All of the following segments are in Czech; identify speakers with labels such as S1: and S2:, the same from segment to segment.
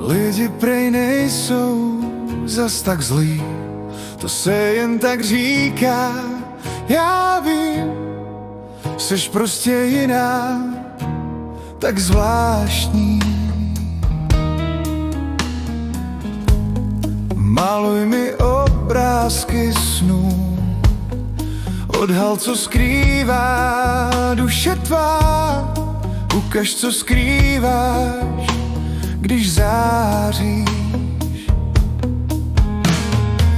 S1: Lidi prej nejsou zas tak zlí, to se jen tak říká. Já vím, seš prostě jiná, tak zvláštní. Maluj mi obrázky snů, odhal, co skrývá duše tvá. Ukaž, co skrýváš, když záříš.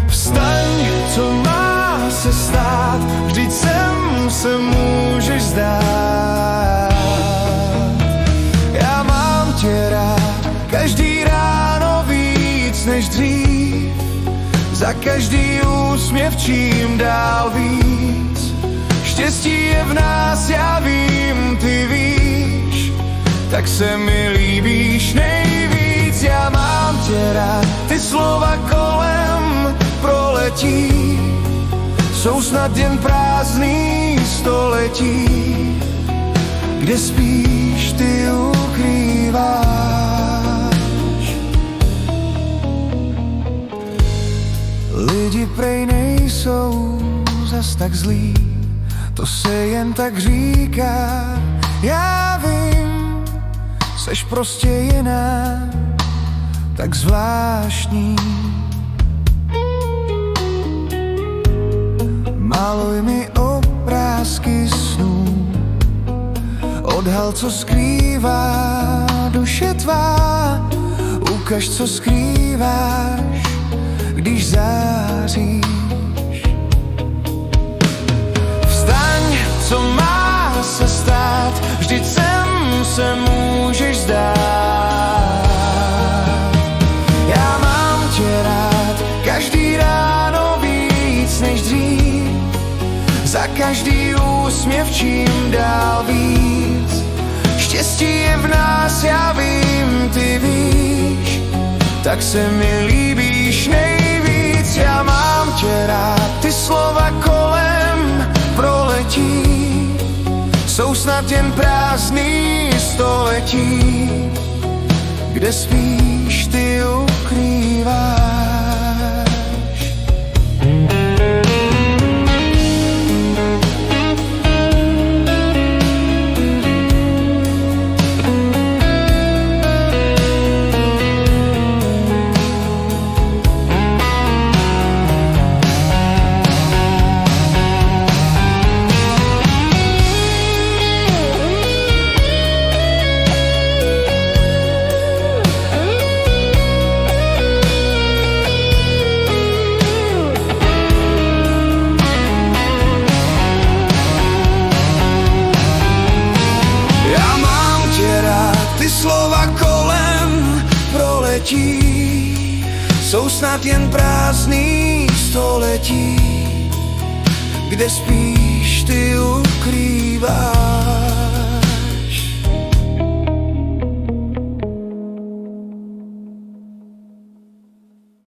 S1: Vstaň, co má se stát, vždyť sem se můžeš zdát. Já mám tě rád, každý ráno víc než dřív, za každý úsměv čím dál víc. Štěstí je v nás, já vím, ty víš, tak se mi líbíš nejvíc. Já mám tě rád, ty slova kolem proletí, jsou snad jen prázdný století, kde spíš ty ukrýváš. Lidi prej nejsou zas tak zlí, to se jen tak říká. Já vím, seš prostě jiná, tak zvláštní. Maluj mi obrázky snů, odhal, co skrývá duše tvá. Ukaž, co skrýváš, když záříš. Vstaň, co má se stát, vždyť sem se můžeš zdát. Já mám tě rád, každý ráno víc než dřív, za každý úsměv čím dál víc. Štěstí je v nás, já vím, ty víš, tak se mi líbíš nejvíc. Já mám tě rád, ty slova kolem proletí, jsou snad jen prázdný století, kde spíš ty ukrýváš. Slova kolem proletí, jsou snad jen prázdný století, kde spíš ty ukrýváš.